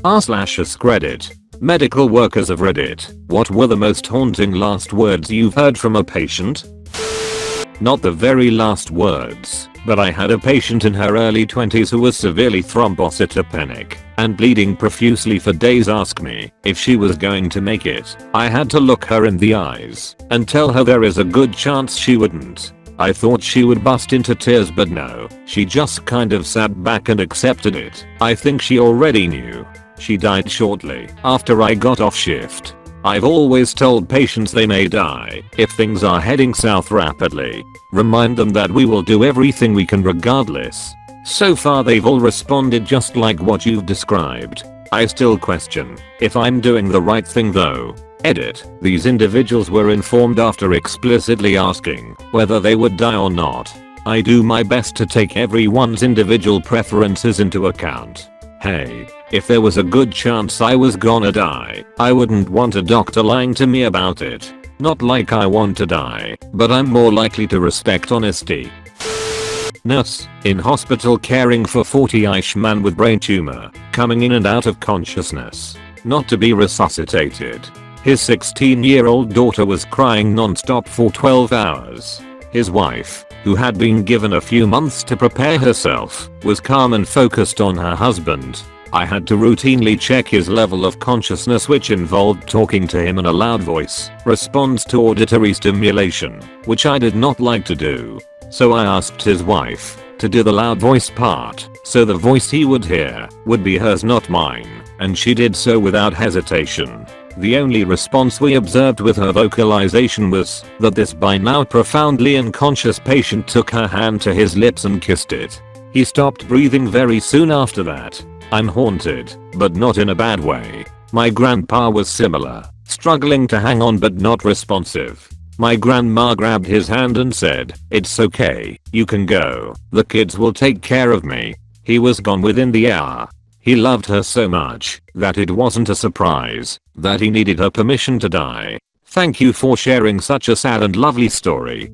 r/AskReddit. Medical workers of Reddit, what were the most haunting last words you've heard from a patient? Not the very last words, but I had a patient in her early 20s who was severely thrombocytopenic and bleeding profusely for days ask me if she was going to make it. I had to look her in the eyes and tell her there is a good chance she wouldn't. I thought she would bust into tears, but no, she just kind of sat back and accepted it. I think she already knew. She died shortly after I got off shift. I've always told patients they may die if things are heading south rapidly. Remind them that we will do everything we can regardless. So far they've all responded just like what you've described. I still question if I'm doing the right thing though. Edit. These individuals were informed after explicitly asking whether they would die or not. I do my best to take everyone's individual preferences into account. Hey, if there was a good chance I was gonna die, I wouldn't want a doctor lying to me about it. Not like I want to die, but I'm more likely to respect honesty. Nurse, in hospital caring for 40-ish man with brain tumor, coming in and out of consciousness, not to be resuscitated. His 16-year-old daughter was crying non-stop for 12 hours. His wife, who had been given a few months to prepare herself, was calm and focused on her husband. I had to routinely check his level of consciousness, which involved talking to him in a loud voice, responds to auditory stimulation, which I did not like to do. So I asked his wife to do the loud voice part, so the voice he would hear would be hers, not mine, and she did so without hesitation. The only response we observed with her vocalization was that this by now profoundly unconscious patient took her hand to his lips and kissed it. He stopped breathing very soon after that. I'm haunted, but not in a bad way. My grandpa was similar, struggling to hang on but not responsive. My grandma grabbed his hand and said, "It's okay, you can go, the kids will take care of me." He was gone within the hour. He loved her so much that it wasn't a surprise that he needed her permission to die. Thank you for sharing such a sad and lovely story.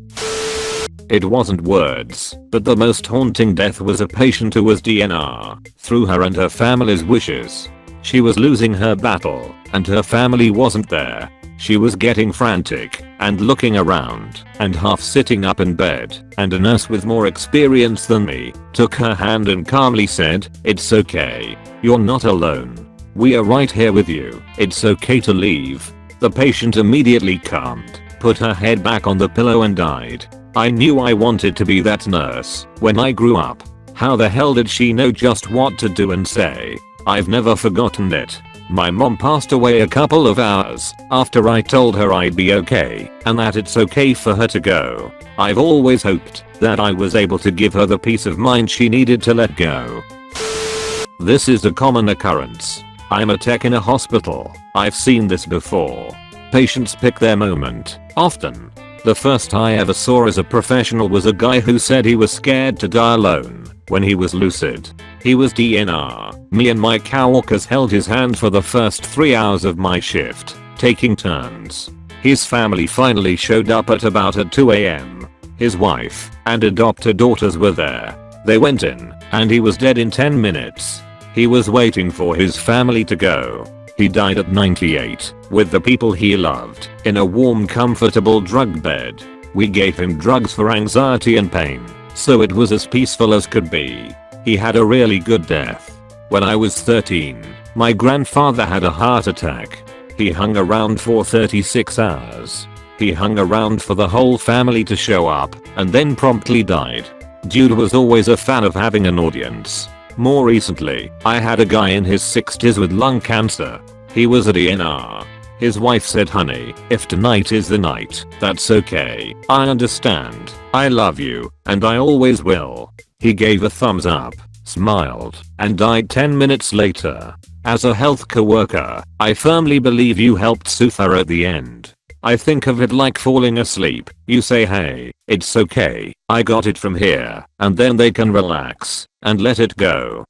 It wasn't words, but the most haunting death was a patient who was DNR through her and her family's wishes. She was losing her battle, and her family wasn't there. She was getting frantic and looking around and half sitting up in bed, and a nurse with more experience than me took her hand and calmly said, "It's okay. You're not alone. We are right here with you. It's okay to leave." The patient immediately calmed, put her head back on the pillow and died. I knew I wanted to be that nurse when I grew up. How the hell did she know just what to do and say? I've never forgotten it. My mom passed away a couple of hours after I told her I'd be okay and that it's okay for her to go. I've always hoped that I was able to give her the peace of mind she needed to let go. This is a common occurrence. I'm a tech in a hospital. I've seen this before. Patients pick their moment, often. The first I ever saw as a professional was a guy who said he was scared to die alone when he was lucid. He was DNR. Me and my coworkers held his hand for the first 3 hours of my shift, taking turns. His family finally showed up at about 2 AM. His wife and adopted daughters were there. They went in, and he was dead in 10 minutes. He was waiting for his family to go. He died at 98, with the people he loved, in a warm, comfortable drug bed. We gave him drugs for anxiety and pain, so it was as peaceful as could be. He had a really good death. When I was 13, my grandfather had a heart attack. He hung around for 36 hours. He hung around for the whole family to show up, and then promptly died. Dude was always a fan of having an audience. More recently, I had a guy in his 60s with lung cancer. He was a DNR. His wife said, "Honey, if tonight is the night, that's okay. I understand. I love you, and I always will." He gave a thumbs up, smiled, and died 10 minutes later. As a healthcare worker, I firmly believe you helped soothe her at the end. I think of it like falling asleep. You say, "Hey, it's okay. I got it from here," and then they can relax and let it go.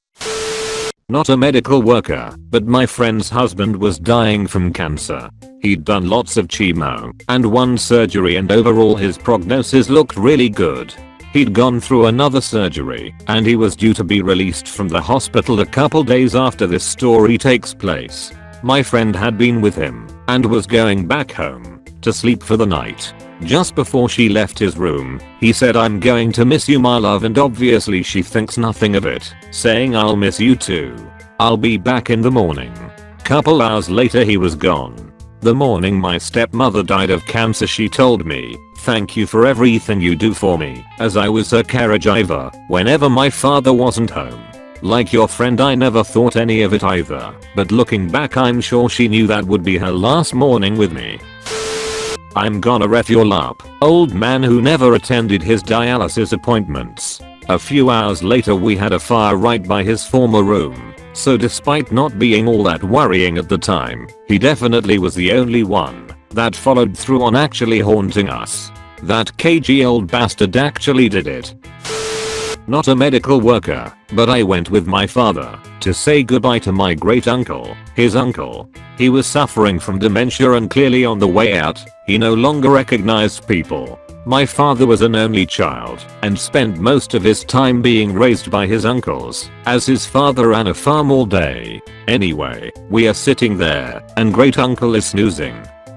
Not a medical worker, but my friend's husband was dying from cancer. He'd done lots of chemo and one surgery, and overall his prognosis looked really good. He'd gone through another surgery and he was due to be released from the hospital a couple days after this story takes place. My friend had been with him and was going back home to sleep for the night. Just before she left his room, he said, "I'm going to miss you, my love," and obviously she thinks nothing of it, saying, "I'll miss you too. I'll be back in the morning." Couple hours later he was gone. The morning my stepmother died of cancer, she told me, "Thank you for everything you do for me," as I was her caregiver whenever my father wasn't home. Like your friend, I never thought any of it either, but looking back I'm sure she knew that would be her last morning with me. I'm gonna ref your up, old man who never attended his dialysis appointments. A few hours later we had a fire right by his former room, so despite not being all that worrying at the time, he definitely was the only one that followed through on actually haunting us. That cagey old bastard actually did it. Not a medical worker, but I went with my father to say goodbye to my great uncle, his uncle. He was suffering from dementia and clearly on the way out, he no longer recognized people. My father was an only child and spent most of his time being raised by his uncles, as his father ran a farm all day. Anyway, we are sitting there and great uncle is snoozing.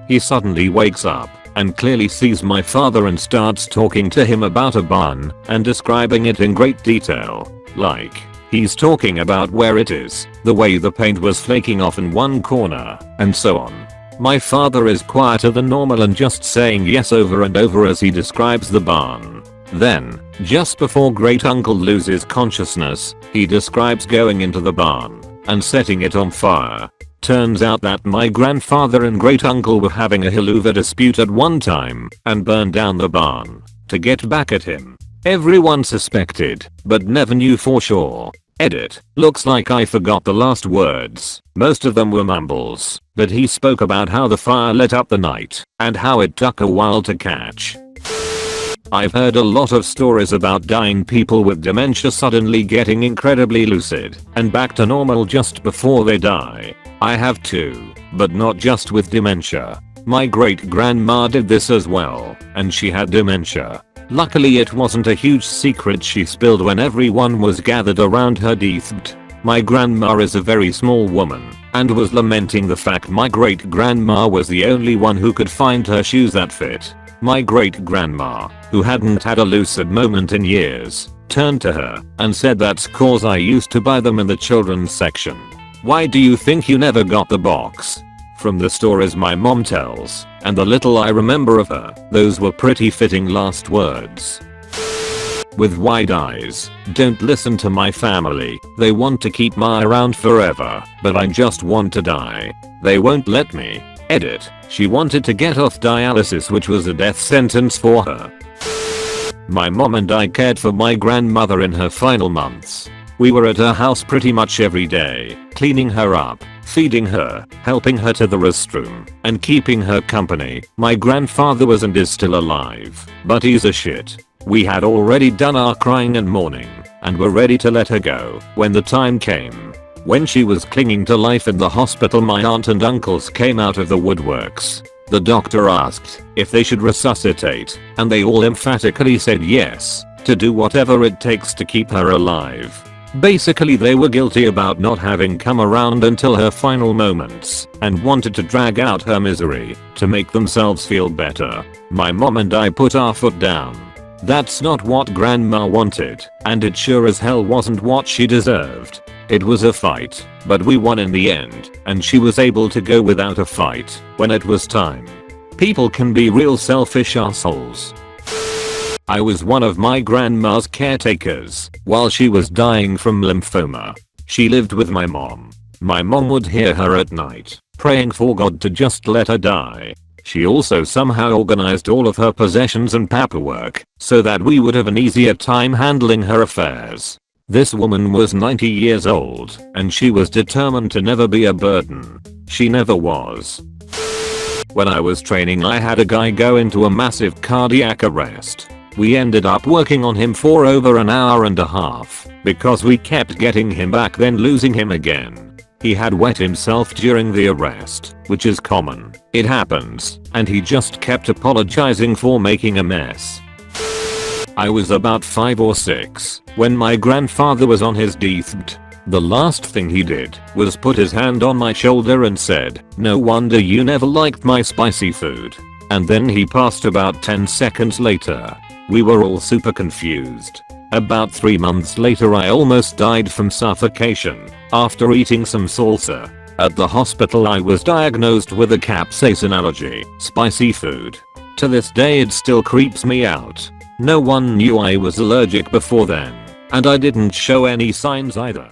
He suddenly wakes up and clearly sees my father and starts talking to him about a barn and describing it in great detail. Like, he's talking about where it is, the way the paint was flaking off in one corner, and so on. My father is quieter than normal and just saying yes over and over as he describes the barn. Then, just before great uncle loses consciousness, he describes going into the barn and setting it on fire. Turns out that my grandfather and great uncle were having a Hiluva dispute at one time and burned down the barn to get back at him. Everyone suspected, but never knew for sure. Edit. Looks like I forgot the last words. Most of them were mumbles, but he spoke about how the fire lit up the night and how it took a while to catch. I've heard a lot of stories about dying people with dementia suddenly getting incredibly lucid and back to normal just before they die. I have too, but not just with dementia. My great grandma did this as well, and she had dementia. Luckily it wasn't a huge secret she spilled when everyone was gathered around her death. My grandma is a very small woman and was lamenting the fact my great grandma was the only one who could find her shoes that fit. My great grandma, who hadn't had a lucid moment in years, turned to her and said, "That's 'cause I used to buy them in the children's section. Why do you think you never got the box?" From the stories my mom tells, and the little I remember of her, those were pretty fitting last words. With wide eyes, don't listen to my family, they want to keep me around forever, but I just want to die. They won't let me. Edit. She wanted to get off dialysis, which was a death sentence for her. My mom and I cared for my grandmother in her final months. We were at her house pretty much every day, cleaning her up, feeding her, helping her to the restroom, and keeping her company. My grandfather was and is still alive, but he's a shit. We had already done our crying and mourning, and were ready to let her go when the time came. When she was clinging to life in the hospital, my aunt and uncles came out of the woodworks. The doctor asked if they should resuscitate, and they all emphatically said yes, to do whatever it takes to keep her alive. Basically they were guilty about not having come around until her final moments and wanted to drag out her misery to make themselves feel better. My mom and I put our foot down. That's not what grandma wanted, and it sure as hell wasn't what she deserved. It was a fight, but we won in the end, and she was able to go without a fight when it was time. People can be real selfish assholes. I was one of my grandma's caretakers while she was dying from lymphoma. She lived with my mom. My mom would hear her at night, praying for God to just let her die. She also somehow organized all of her possessions and paperwork so that we would have an easier time handling her affairs. This woman was 90 years old, and she was determined to never be a burden. She never was. When I was training, I had a guy go into a massive cardiac arrest. We ended up working on him for over an hour and a half, because we kept getting him back then losing him again. He had wet himself during the arrest, which is common. It happens, and he just kept apologizing for making a mess. I was about 5 or 6 when my grandfather was on his deathbed. The last thing he did was put his hand on my shoulder and said, "No wonder you never liked my spicy food." And then he passed about 10 seconds later. We were all super confused. About 3 months later I almost died from suffocation after eating some salsa. At the hospital I was diagnosed with a capsaicin allergy, spicy food. To this day it still creeps me out. No one knew I was allergic before then, and I didn't show any signs either.